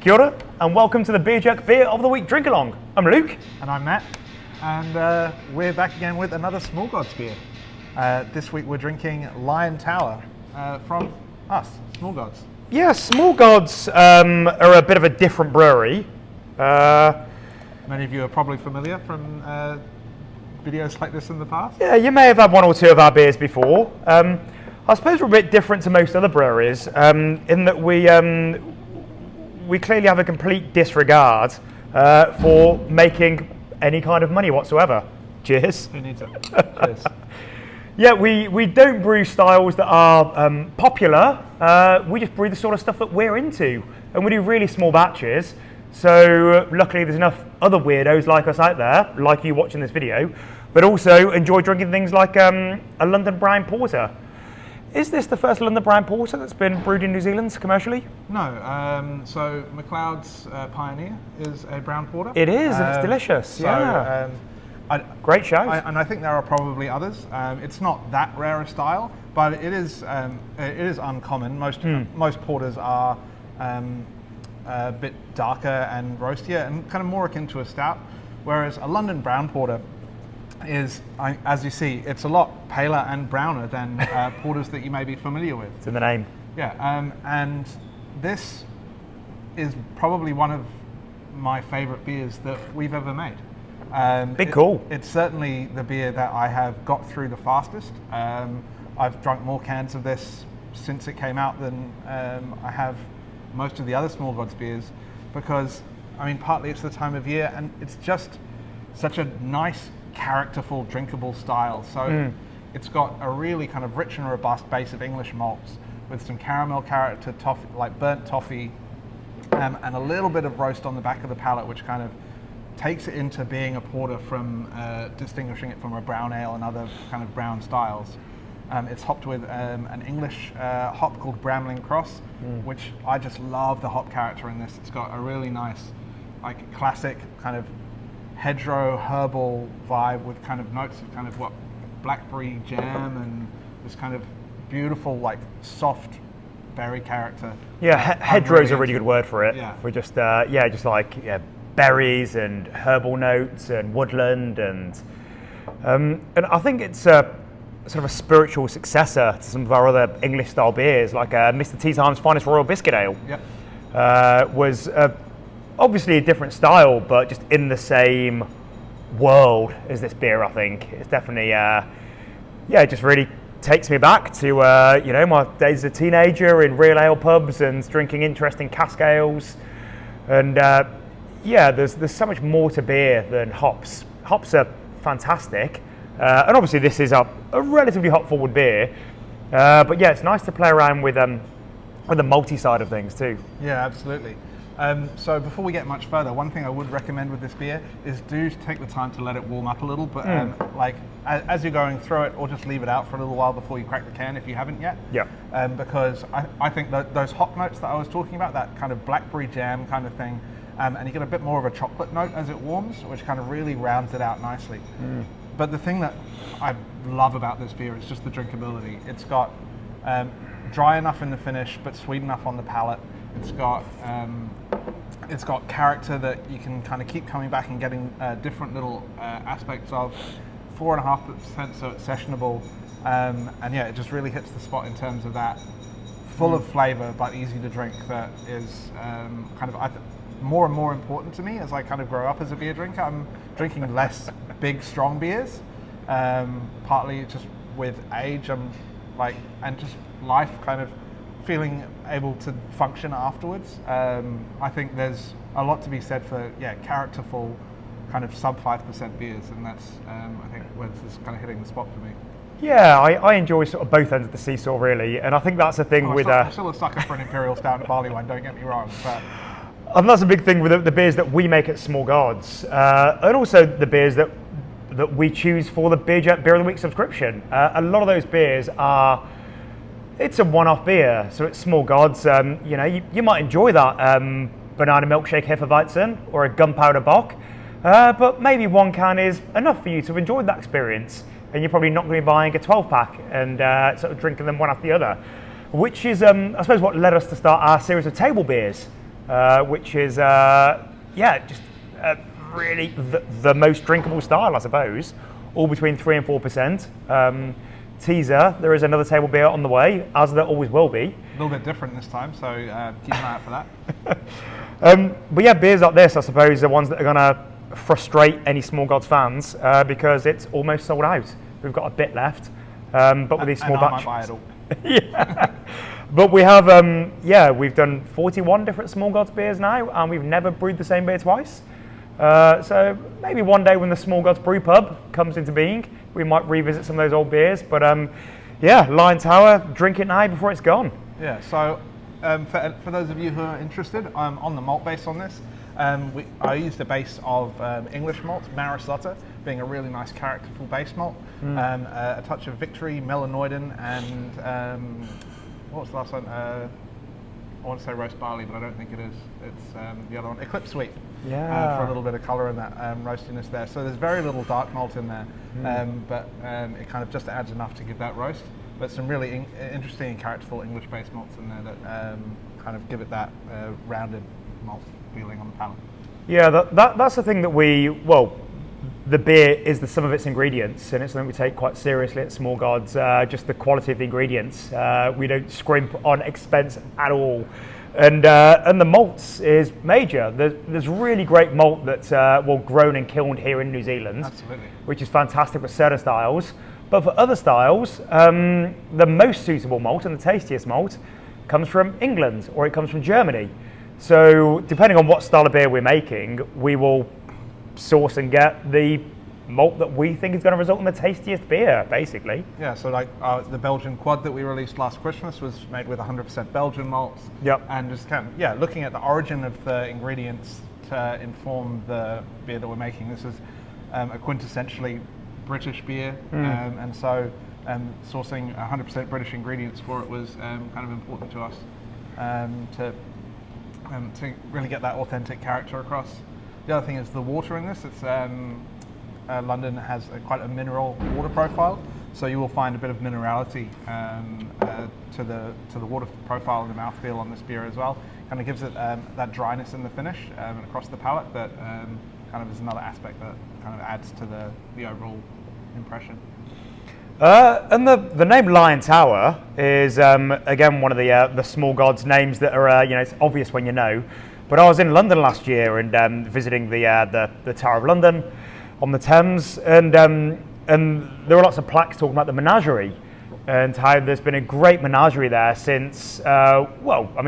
Kia ora, and welcome to the Beer Jerk Beer of the Week Drink Along. I'm Luke. And I'm Matt, and we're back again with another Small Gods beer. This week we're drinking Lion Tower from us, Small Gods. Yeah, Small Gods are a bit of a different brewery. Many of you are probably familiar from videos like this in the past. Yeah, you may have had one or two of our beers before. I suppose we're a bit different to most other breweries in that we clearly have a complete disregard for making any kind of money whatsoever. Cheers. Who needs it? Cheers. Yeah, we don't brew styles that are popular. We just brew the sort of stuff that we're into, and we do really small batches. So luckily there's enough other weirdos like us out there, like you watching this video, but also enjoy drinking things like a London Brown Porter. Is this the first London Brown Porter that's been brewed in New Zealand commercially? No, so McLeod's Pioneer is a brown porter. It is, and it's delicious, so, yeah. Great show. And I think there are probably others. It's not that rare a style, but it is uncommon. Most porters are a bit darker and roastier and kind of more akin to a stout, whereas a London brown porter is, as you see, it's a lot paler and browner than porters that you may be familiar with. It's in the name. Yeah, and this is probably one of my favourite beers that we've ever made. Big call. It's certainly the beer that I have got through the fastest. I've drunk more cans of this since it came out than I have most of the other Small Gods beers, because, I mean, partly it's the time of year and it's just such a nice, characterful, drinkable style. So it's got a really kind of rich and robust base of English malts with some caramel character, toffee, like burnt toffee, and a little bit of roast on the back of the palate, which kind of takes it into being a porter from distinguishing it from a brown ale and other kind of brown styles. It's hopped with an English hop called Bramling Cross, which I just love the hop character in this. It's got a really nice, like, classic kind of hedgerow herbal vibe with kind of notes of kind of what blackberry jam and this kind of beautiful, like, soft berry character. Yeah, hedgerow's a really good word for it. Yeah. We're just just like berries and herbal notes and woodland and I think it's sort of a spiritual successor to some of our other English style beers, like Mr. Tea Time's Finest Royal Biscuit Ale. Yep. Was obviously a different style, but just in the same world as this beer. I think it's definitely it just really takes me back to my days as a teenager in real ale pubs and drinking interesting cask ales. And there's so much more to beer than hops. Hops are fantastic, and obviously this is a relatively hop forward beer. But yeah, it's nice to play around with the malty side of things too. Yeah, absolutely. So before we get much further, one thing I would recommend with this beer is do take the time to let it warm up a little, but like as you're going through it, or just leave it out for a little while before you crack the can if you haven't yet. Yeah. Because I think that those hop notes that I was talking about, that kind of blackberry jam kind of thing, and you get a bit more of a chocolate note as it warms, which kind of really rounds it out nicely. But the thing that I love about this beer is just the drinkability. It's got dry enough in the finish, but sweet enough on the palate. It's got character that you can kind of keep coming back and getting different little aspects of. 4.5%, so it's sessionable, and yeah, it just really hits the spot in terms of that full of flavour but easy to drink. That is kind of more and more important to me as I kind of grow up as a beer drinker. I'm drinking less big, strong beers, partly just with age, and just life kind of feeling able to function afterwards. I think there's a lot to be said for characterful kind of sub 5% beers, and that's I think where this is kind of hitting the spot for me. Yeah, I enjoy sort of both ends of the seesaw really, and I think that's the thing with I'm still a sucker for an imperial stout and barley wine, don't get me wrong, but and that's a big thing with the beers that we make at Small Gods, and also the beers that we choose for the Beer of the Week subscription. A lot of those beers it's a one-off beer, so it's Small Gods. You might enjoy that banana milkshake Hefeweizen or a gunpowder bock, but maybe one can is enough for you to enjoy that experience, and you're probably not going to be buying a 12-pack and sort of drinking them one after the other, which is, I suppose, what led us to start our series of table beers. which is just really the most drinkable style, I suppose, all between 3 and 4%. Teaser, there is another table beer on the way, as there always will be. A little bit different this time, so keep an eye out for that. But yeah, beers like this, I suppose, are ones that are going to frustrate any Small Gods fans because it's almost sold out. We've got a bit left, but with these small batches. I might buy it all. Yeah. But we have, we've done 41 different Small Gods beers now, and we've never brewed the same beer twice. So maybe one day when the Small Gods Brew Pub comes into being, we might revisit some of those old beers. But Lion Tower, drink it now before it's gone. Yeah, so for those of you who are interested, I'm on the malt base on this. I used a base of English malt, Marisotta, being a really nice characterful base malt. A touch of Victory, Melanoidin, and what was the last one? I want to say roast barley, but I don't think it is. It's the other one, Eclipse Sweet. Yeah. For a little bit of colour in that roastiness there. So there's very little dark malt in there, but it kind of just adds enough to give that roast. But some really interesting and characterful English-based malts in there that kind of give it that rounded malt feeling on the palate. Yeah, that's the thing that the beer is the sum of its ingredients, and it's something we take quite seriously at Small Gods, just the quality of the ingredients. We don't scrimp on expense at all. And the malts is major. There's really great malt that's grown and kilned here in New Zealand. Absolutely. Which is fantastic for certain styles. But for other styles, the most suitable malt and the tastiest malt comes from England, or it comes from Germany. So depending on what style of beer we're making, we will source and get the malt that we think is going to result in the tastiest beer, basically. Yeah, so like the Belgian Quad that we released last Christmas was made with 100% Belgian malts. Yep. And just kind of, looking at the origin of the ingredients to inform the beer that we're making. This is a quintessentially British beer, and so sourcing 100% British ingredients for it was kind of important to us to really get that authentic character across. The other thing is the water in this. It's London has quite a mineral water profile, so you will find a bit of minerality to the water profile and the mouthfeel on this beer as well. Kind of gives it that dryness in the finish and across the palate, but kind of is another aspect that kind of adds to the overall impression. And the name Lion Tower is again one of the Small Gods names that are it's obvious when you know. But I was in London last year and visiting the Tower of London on the Thames, and there were lots of plaques talking about the menagerie and how there's been a great menagerie there since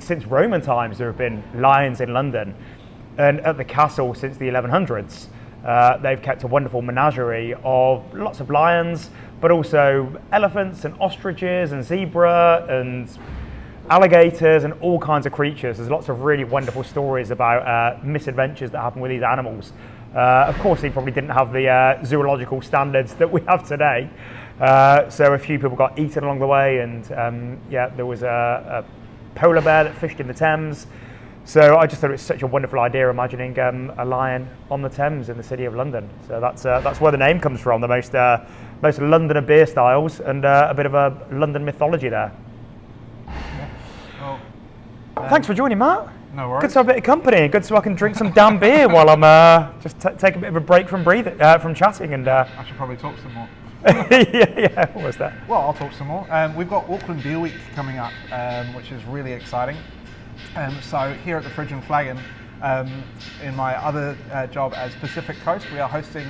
since Roman times. There have been lions in London, and at the castle since the 1100s. They've kept a wonderful menagerie of lots of lions, but also elephants and ostriches and zebra and alligators and all kinds of creatures. There's lots of really wonderful stories about misadventures that happen with these animals. Of course, they probably didn't have the zoological standards that we have today. So a few people got eaten along the way, and there was a polar bear that fished in the Thames. So I just thought it was such a wonderful idea, imagining a lion on the Thames in the city of London. So that's where the name comes from, the most Londoner beer styles, and a bit of a London mythology there. Well, thanks for joining, Matt. No worries. Good to have a bit of company. Good so I can drink some damn beer while I'm just take a bit of a break from from chatting. And I should probably talk some more. yeah. What was that? Well, I'll talk some more. We've got Auckland Beer Week coming up, which is really exciting. So here at the Fridge and Flagon, in my other job as Pacific Coast, we are hosting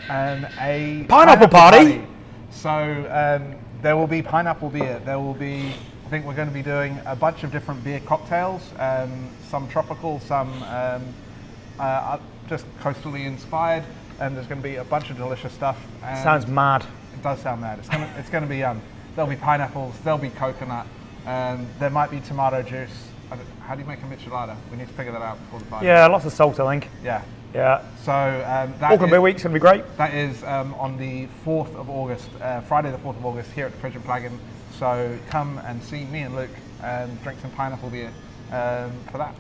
a pineapple party. So there will be pineapple beer. There will be, I think we're going to be doing a bunch of different beer cocktails, some tropical, some just coastally inspired, and there's going to be a bunch of delicious stuff. Sounds mad. It does sound mad. It's going to be there'll be pineapples, there'll be coconut, there might be tomato juice. How do you make a michelada? We need to figure that out before the party. Yeah, lots of salt, I think. Yeah. So Auckland Beer Week's going to be great. That is on the 4th of August, Friday the 4th of August, here at the Fridge and Flagon. So come and see me and Luke and drink some pineapple beer for that.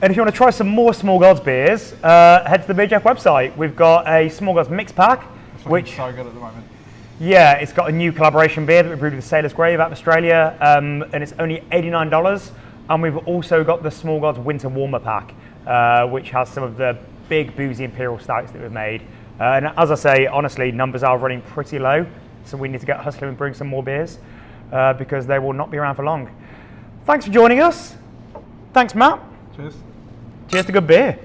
And if you want to try some more Small Gods beers, head to the Beer Jack website. We've got a Small Gods mix pack, which is so good at the moment. Yeah, it's got a new collaboration beer that we brewed with Sailor's Grave out of Australia, and it's only $89. And we've also got the Small Gods Winter Warmer Pack, which has some of the big boozy Imperial Stouts that we've made. And as I say, honestly, numbers are running pretty low, so we need to get hustling and bring some more beers because they will not be around for long. Thanks for joining us. Thanks, Matt. Cheers. Cheers to good beer.